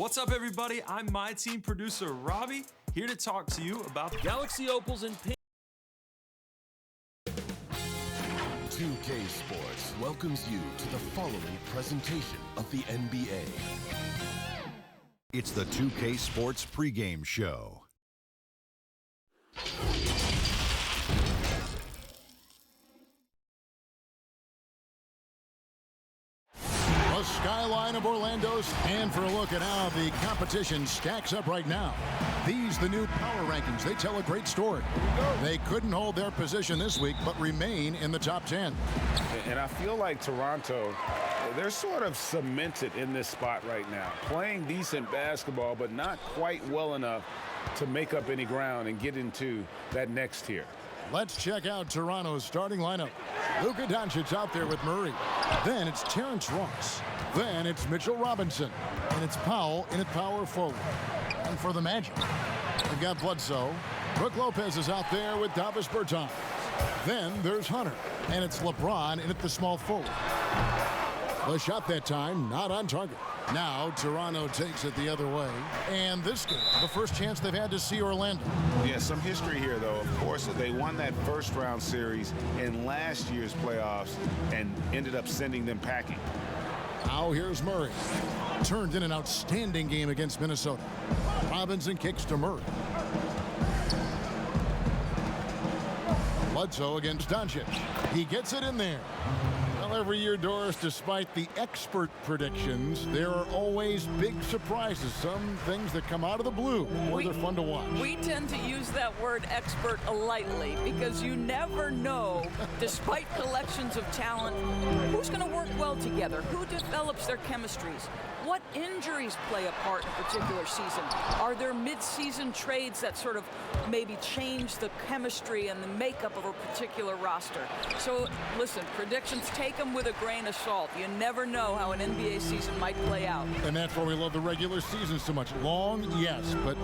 What's up, everybody? I'm my team producer, Robbie, here to talk to you about Galaxy Opals and Pink. 2K Sports welcomes you to the following presentation of the NBA. It's the 2K Sports pregame show. The skyline of Orlando, and for a look at how the competition stacks up right now. These the new power rankings. They tell a great story. They couldn't hold their position this week, but remain in the top 10. And I feel like Toronto, they're sort of cemented in this spot right now. Playing decent basketball, but not quite well enough to make up any ground and get into that next tier. Let's check out Toronto's starting lineup. Luka Doncic out there with Murray. Then it's Terrence Ross. Then it's Mitchell Robinson. And it's Powell in at power forward. And for the Magic, we've got Bledsoe. Brook Lopez is out there with Davis Bertans. Then there's Hunter. And it's LeBron in at the small forward. The shot that time not on target. Now Toronto takes it the other way. And this game, the first chance they've had to see Orlando. Yeah, some history here, though. Of course, they won that first round series in last year's playoffs and ended up sending them packing. Now here's Murray. Turned in an outstanding game against Minnesota. Robinson kicks to Murray. Bledsoe against Doncic. He gets it in there. Well, every year, Doris, despite the expert predictions, there are always big surprises. Some things that come out of the blue, or they're fun to watch. We tend to use that word expert lightly because you never know, despite collections of talent, who's going to work well together, who develops their chemistries, what injuries play a part in a particular season. Are there mid-season trades that sort of maybe change the chemistry and the makeup of a particular roster? So, listen, predictions, take them with a grain of salt. You never know how an NBA season might play out. And that's why we love the regular season so much. Long, yes, but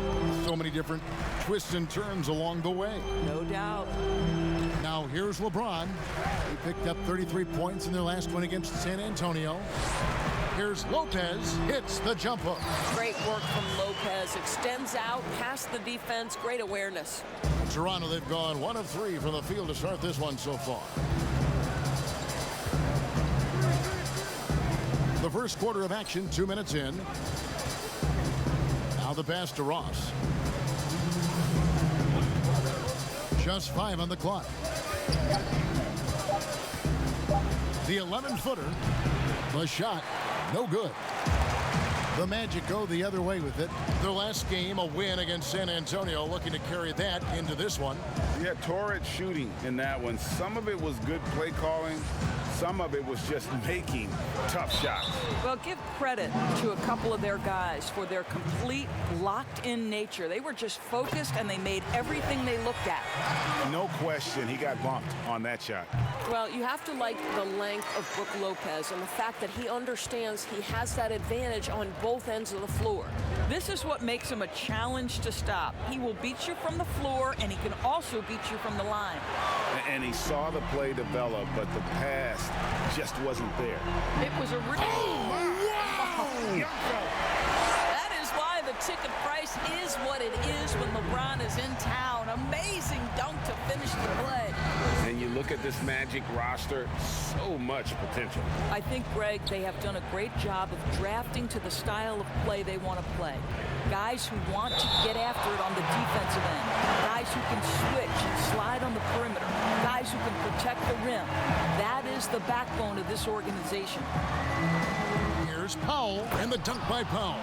so many different twists and turns along the way. No doubt. Now here's LeBron. He picked up 33 points in their last win against San Antonio. Here's Lopez, hits the jump hook. Great work from Lopez. Extends out past the defense. Great awareness. Toronto, they've gone 1 of 3 from the field to start this one so far. The first quarter of action, 2 minutes in. Now the pass to Ross. Just 5 on the clock. The 11-footer. The shot, no good. The Magic go the other way with it. Their last game, a win against San Antonio, looking to carry that into this one. Yeah, torrid shooting in that one. Some of it was good play calling. Some of it was just making tough shots. Well, give credit to a couple of their guys for their complete locked-in nature. They were just focused, and they made everything they looked at. No question, he got bumped on that shot. Well, you have to like the length of Brook Lopez and the fact that he understands he has that advantage on both ends of the floor. This is what makes him a challenge to stop. He will beat you from the floor, and he can also beat you from the line. And he saw the play develop, but the pass just wasn't there. It was a That is why the ticket price is what it is when LeBron is in town. Amazing dunk to finish the play. And you look at this Magic roster, so much potential. I think, Greg, they have done a great job of drafting to the style of play they want to play. Guys who want to get after it on the defensive end. Guys who can switch and slide on the perimeter. Guys who can protect the rim. That is the backbone of this organization. Here's Powell, and the dunk by Powell.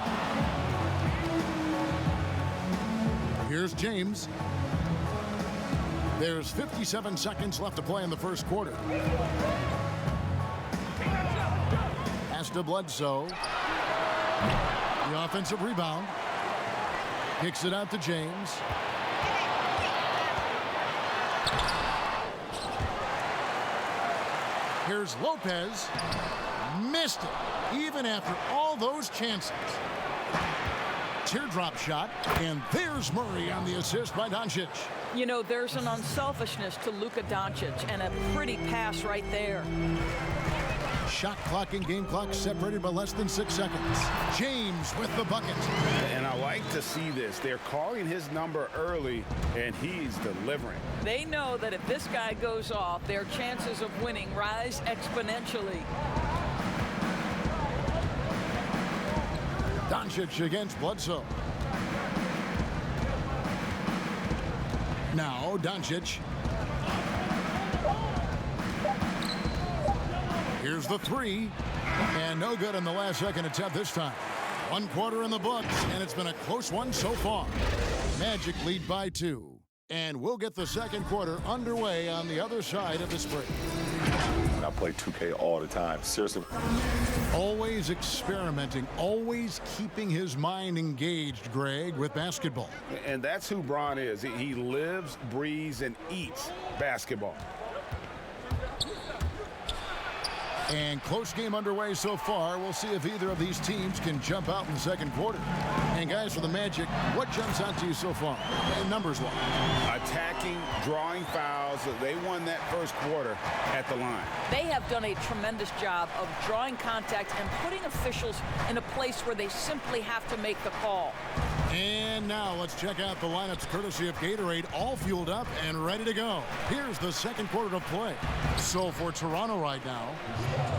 Here's James. There's 57 seconds left to play in the first quarter. Pass to Bledsoe. The offensive rebound. Kicks it out to James. Here's Lopez. Missed it, even after all those chances. Teardrop shot, and there's Murray on the assist by Doncic. You know, there's an unselfishness to Luka Doncic, and a pretty pass right there. Shot clock and game clock separated by less than 6 seconds. James with the bucket. And I like to see this. They're calling his number early, and he's delivering. They know that if this guy goes off, their chances of winning rise exponentially. Doncic against Bledsoe. Now Doncic. Here's the three. And no good in the last second attempt this time. 1 quarter in the books, and it's been a close one so far. Magic lead by 2. And we'll get the second quarter underway on the other side of this break. I play 2K all the time, seriously. Always experimenting, always keeping his mind engaged, Greg, with basketball. And that's who Bron is. He lives, breathes, and eats basketball. And close game underway so far. We'll see if either of these teams can jump out in the second quarter. And guys, for the Magic, what jumps out to you so far, numbers-wise? Attacking, drawing fouls. They won that first quarter at the line. They have done a tremendous job of drawing contact and putting officials in a place where they simply have to make the call. And now let's check out the lineups courtesy of Gatorade, all fueled up and ready to go. Here's the second quarter of play. So for Toronto right now,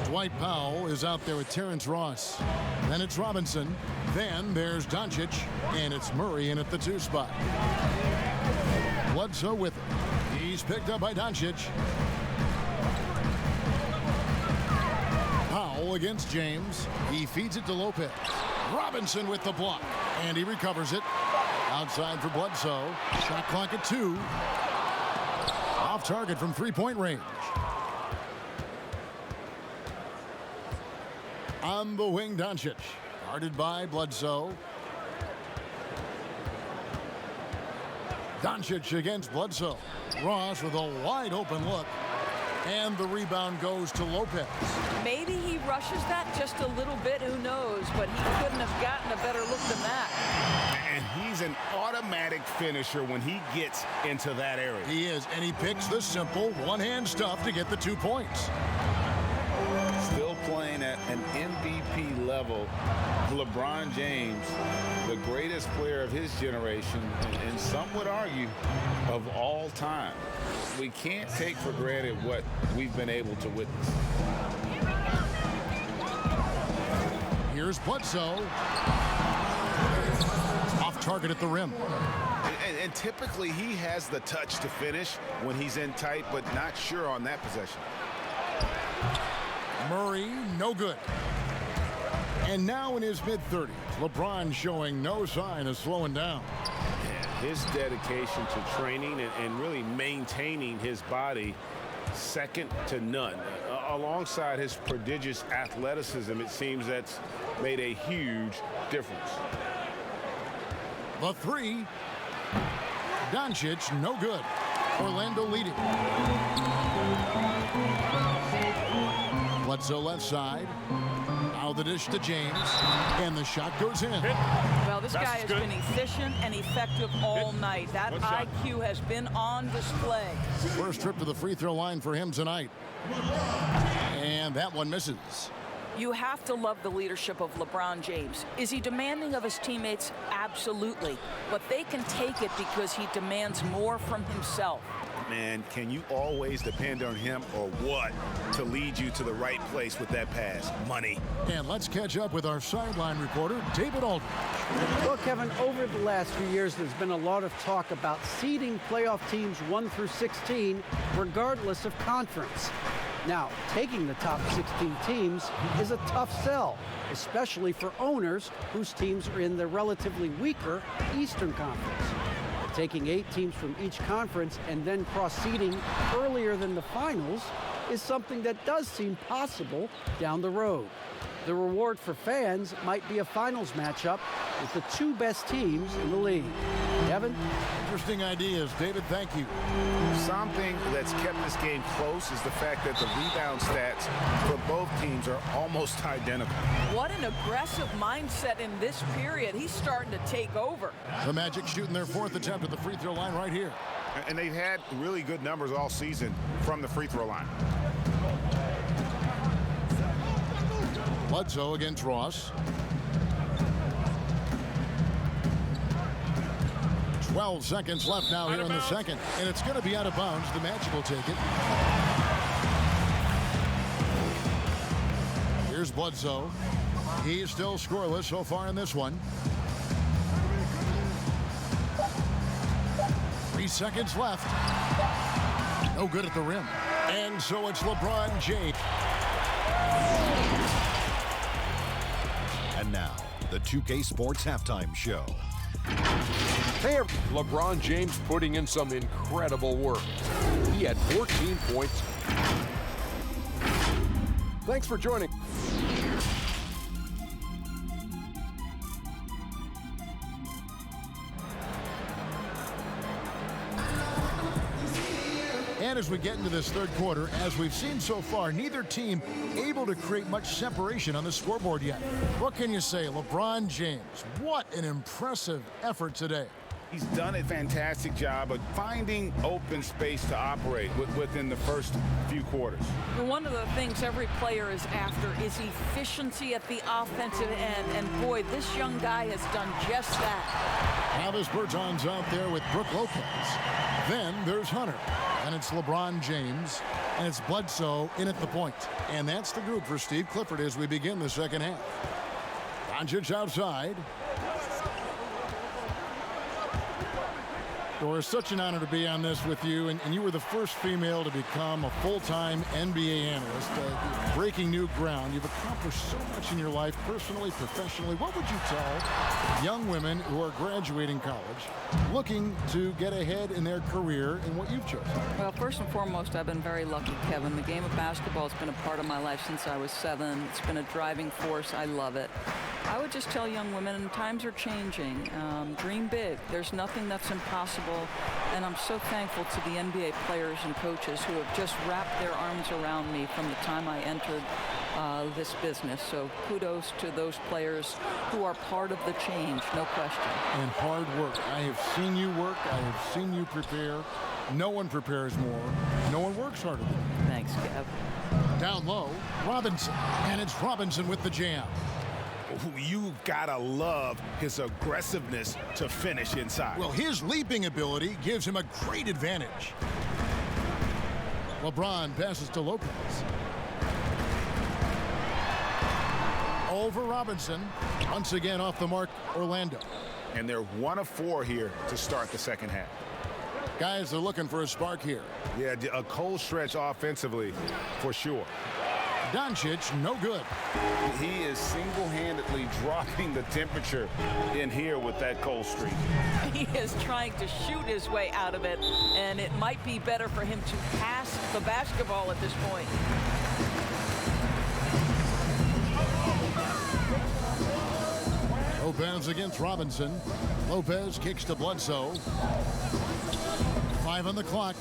Dwight Powell is out there with Terrence Ross. Then it's Robinson. Then there's Doncic. And it's Murray in at the 2 spot. Bledsoe with it. He's picked up by Doncic. Powell against James. He feeds it to Lopez. Robinson with the block. And he recovers it. Outside for Bledsoe. Shot clock at 2. Off target from 3-point range. On the wing, Doncic. Guarded by Bledsoe. Doncic against Bledsoe. Ross with a wide open look. And the rebound goes to Lopez. Maybe he rushes that just a little bit, who knows, but he couldn't have gotten a better look than that. And he's an automatic finisher when he gets into that area. He is, and he picks the simple one-hand stuff to get the 2 points. Still playing at an MVP level. LeBron James, the greatest player of his generation, and some would argue of all time. We can't take for granted what we've been able to witness. Here's Bledsoe. Off target at the rim. And typically he has the touch to finish when he's in tight, but not sure on that possession. Murray, no good. And now in his mid-30s, LeBron showing no sign of slowing down. His dedication to training and really maintaining his body, second to none. Alongside his prodigious athleticism, it seems that's made a huge difference. The 3. Doncic, no good. Orlando leading. Bledsoe left side. Now the dish to James. And the shot goes in. Well, this guy has been efficient and effective all night. That IQ has been on display. First trip to the free throw line for him tonight. And that one misses. You have to love the leadership of LeBron James. Is he demanding of his teammates? Absolutely. But they can take it because he demands more from himself. Man, can you always depend on him or what to lead you to the right place with that pass? Money. And let's catch up with our sideline reporter, David Aldridge. Well, Kevin, over the last few years, there's been a lot of talk about seeding playoff teams 1 through 16, regardless of conference. Now, taking the top 16 teams is a tough sell, especially for owners whose teams are in the relatively weaker Eastern Conference. But taking 8 teams from each conference and then cross-seeding earlier than the finals is something that does seem possible down the road. The reward for fans might be a finals matchup with the 2 best teams in the league. Kevin? Interesting ideas. David, thank you. Something that's kept this game close is the fact that the rebound stats for both teams are almost identical. What an aggressive mindset in this period. He's starting to take over. The Magic shooting their 4th attempt at the free throw line right here. And they've had really good numbers all season from the free throw line. Bledsoe against Ross. 12 seconds left now here in the second. And it's going to be out of bounds. The Magic will take it. Here's Bledsoe. He's still scoreless so far in this one. 3 seconds left. No good at the rim. And so it's LeBron James. And now, the 2K Sports Halftime Show. Hey, LeBron James putting in some incredible work. He had 14 points. Thanks for joining. And as we get into this third quarter, as we've seen so far, neither team able to create much separation on the scoreboard yet. What can you say? LeBron James, what an impressive effort today. He's done a fantastic job of finding open space to operate within the first few quarters. One of the things every player is after is efficiency at the offensive end. And boy, this young guy has done just that. Travis Bertans out there with Brook Lopez. Then there's Hunter. And it's LeBron James. And it's Bledsoe in at the point. And that's the group for Steve Clifford as we begin the second half. Doncic outside. Well, it's such an honor to be on this with you, and you were the first female to become a full-time NBA analyst, breaking new ground. You've accomplished so much in your life, personally, professionally. What would you tell young women who are graduating college, looking to get ahead in their career in what you've chosen? Well, first and foremost, I've been very lucky, Kevin. The game of basketball has been a part of my life since I was 7. It's been a driving force. I love it. I would just tell young women, times are changing. Dream big. There's nothing that's impossible. And I'm so thankful to the NBA players and coaches who have just wrapped their arms around me from the time I entered this business. So kudos to those players who are part of the change, no question. And hard work. I have seen you work. I have seen you prepare. No one prepares more. No one works harder than you. Thanks, Kev. Down low, Robinson. And it's Robinson with the jam. You gotta love his aggressiveness to finish inside. Well, his leaping ability gives him a great advantage. LeBron passes to Lopez. Over Robinson. Once again off the mark, Orlando. And they're 1 of 4 here to start the second half. Guys are looking for a spark here. Yeah, a cold stretch offensively for sure. Doncic, no good. He is single-handedly dropping the temperature in here with that cold streak. He is trying to shoot his way out of it, and it might be better for him to pass the basketball at this point. Lopez against Robinson. Lopez kicks to Bledsoe. 5 on the clock.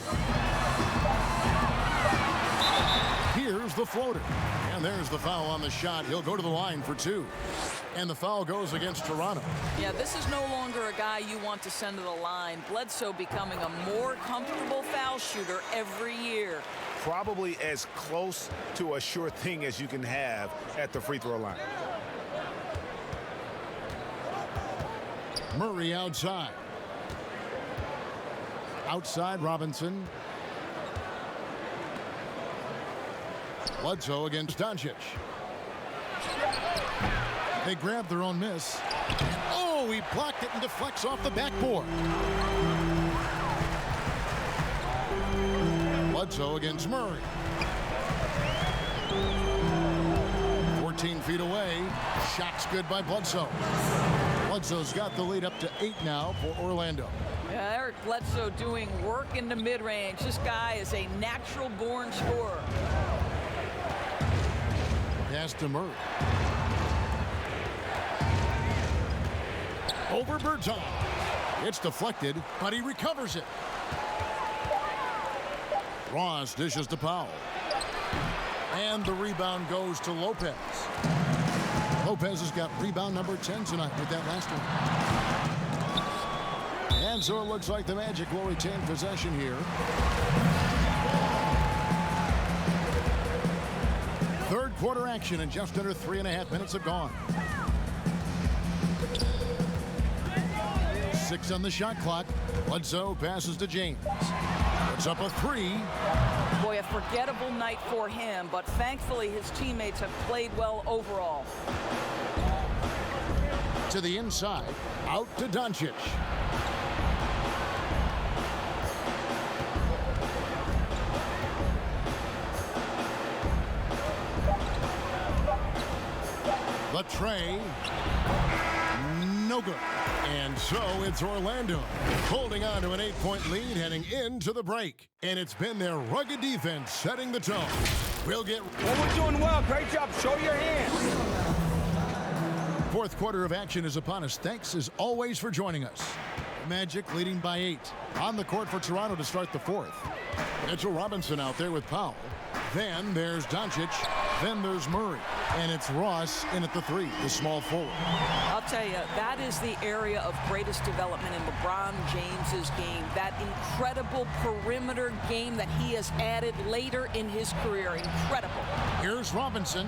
Here's the floater. And there's the foul on the shot. He'll go to the line for 2. And the foul goes against Toronto. Yeah, this is no longer a guy you want to send to the line. Bledsoe becoming a more comfortable foul shooter every year. Probably as close to a sure thing as you can have at the free throw line. Murray outside. Outside Robinson. Bledsoe against Doncic. They grab their own miss. And oh, he blocked it and deflects off the backboard. Bledsoe against Murray. 14 feet away. Shot's good by Bledsoe. Bledsoe's got the lead up to 8 now for Orlando. Yeah, Eric Bledsoe doing work in the mid-range. This guy is a natural-born scorer. Pass to Murray. Over Bertans. It's deflected, but he recovers it. Ross dishes to Powell. And the rebound goes to Lopez. Lopez has got rebound number 10 tonight with that last one. And so it looks like the Magic will retain possession here. Third quarter action and just under 3.5 minutes have gone. 6 on the shot clock. Bledsoe passes to James. Puts up a 3. Boy, a forgettable night for him, but thankfully his teammates have played well overall. To the inside, out to Doncic. The tray, no good. And so it's Orlando holding on to an 8-point lead heading into the break. And it's been their rugged defense setting the tone. We'll get... Well, we're doing well. Great job. Show your hands. Fourth quarter of action is upon us. Thanks as always for joining us. Magic leading by 8. On the court for Toronto to start the fourth. Mitchell Robinson out there with Powell. Then there's Doncic. Then there's Murray. And it's Ross in at the 3, the small forward. I'll tell you, that is the area of greatest development in LeBron James's game. That incredible perimeter game that he has added later in his career. Incredible. Here's Robinson.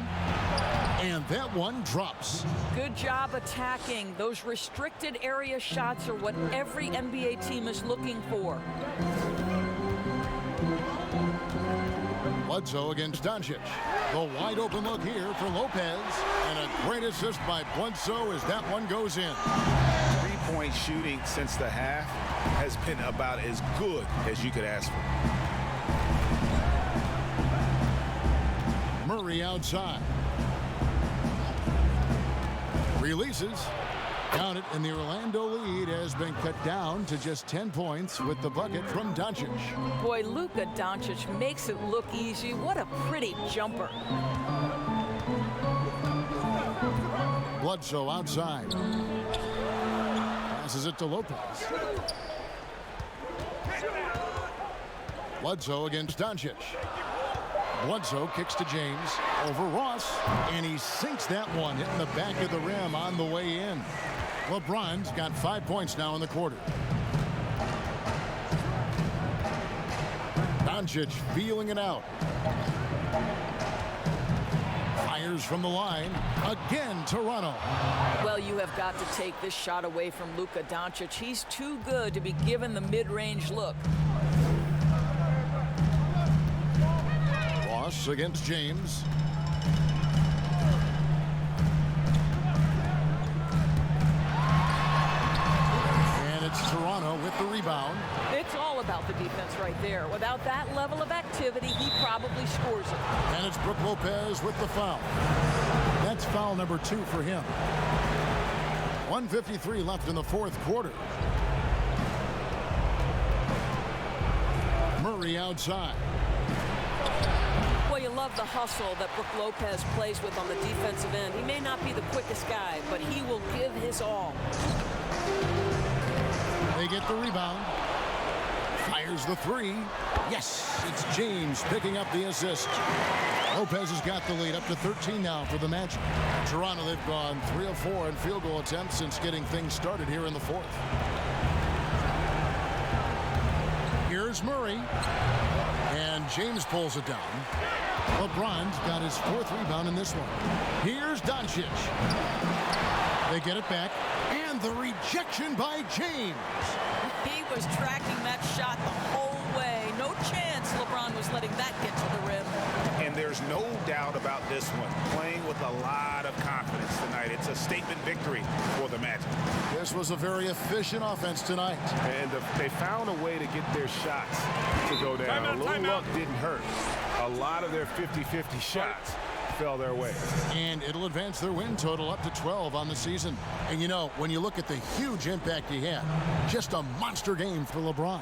And that one drops. Good job attacking. Those restricted area shots are what every NBA team is looking for. Bledsoe against Doncic. The wide open look here for Lopez. And a great assist by Bledsoe as that one goes in. 3-point shooting since the half has been about as good as you could ask for. Murray outside. Releases. Count it, and the Orlando lead has been cut down to just 10 points with the bucket from Doncic. Boy, Luka Doncic makes it look easy. What a pretty jumper. Bledsoe outside. Passes it to Lopez. Bledsoe against Doncic. Bledsoe kicks to James over Ross, and he sinks that one, hitting the back of the rim on the way in. LeBron's got 5 points now in the quarter. Doncic feeling it out. Fires from the line. Again, Toronto. Well, you have got to take this shot away from Luka Doncic. He's too good to be given the mid-range look. Ross against James. Toronto with the rebound. It's all about the defense right there. Without that level of activity, he probably scores it. And it's Brook Lopez with the foul. That's foul number 2 for him. 1:53 left in the fourth quarter. Murray outside. Well, you love the hustle that Brook Lopez plays with on the defensive end. He may not be the quickest guy, but he will give his all. They get the rebound. Fires the 3. Yes, it's James picking up the assist. Lopez has got the lead up to 13 now for the Magic. Toronto, they've gone 3 of 4 in field goal attempts since getting things started here in the fourth. Here's Murray. And James pulls it down. LeBron's got his 4th rebound in this one. Here's Doncic. They get it back. And the rejection by James. He was tracking that shot the whole way. No chance LeBron was letting that get to the rim. And there's no doubt about this one. Playing with a lot of confidence tonight. It's a statement victory for the Magic. This was a very efficient offense tonight. And they found a way to get their shots to go down. A little luck didn't hurt. A lot of their 50-50 shots fell their way. And it'll advance their win total up to 12 on the season. And you know, when you look at the huge impact he had, just a monster game for LeBron.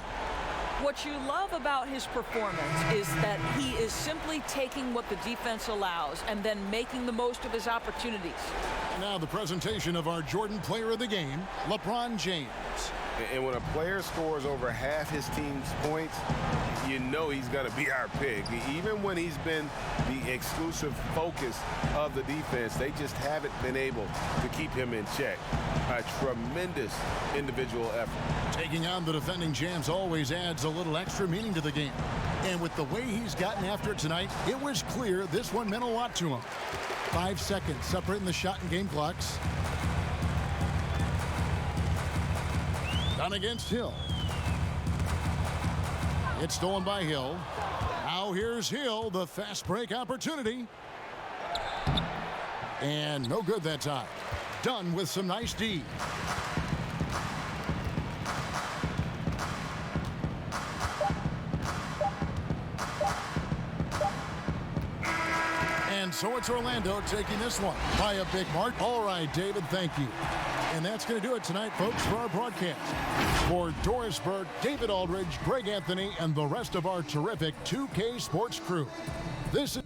What you love about his performance is that he is simply taking what the defense allows and then making the most of his opportunities. Now the presentation of our Jordan Player of the Game, LeBron James. And when a player scores over half his team's points, you know he's going to be our pick. Even when he's been the exclusive focus of the defense, they just haven't been able to keep him in check. A tremendous individual effort. Taking on the defending champs always adds a little extra meaning to the game. And with the way he's gotten after it tonight, it was clear this one meant a lot to him. 5 seconds separating the shot and game clocks. Done against Hill. It's stolen by Hill. Now here's Hill, the fast break opportunity. And no good that time. Done with some nice D. And so it's Orlando taking this one by a big mark. All right, David, thank you. And that's going to do it tonight, folks, for our broadcast. For Doris Burke, David Aldridge, Greg Anthony, and the rest of our terrific 2K Sports crew, this is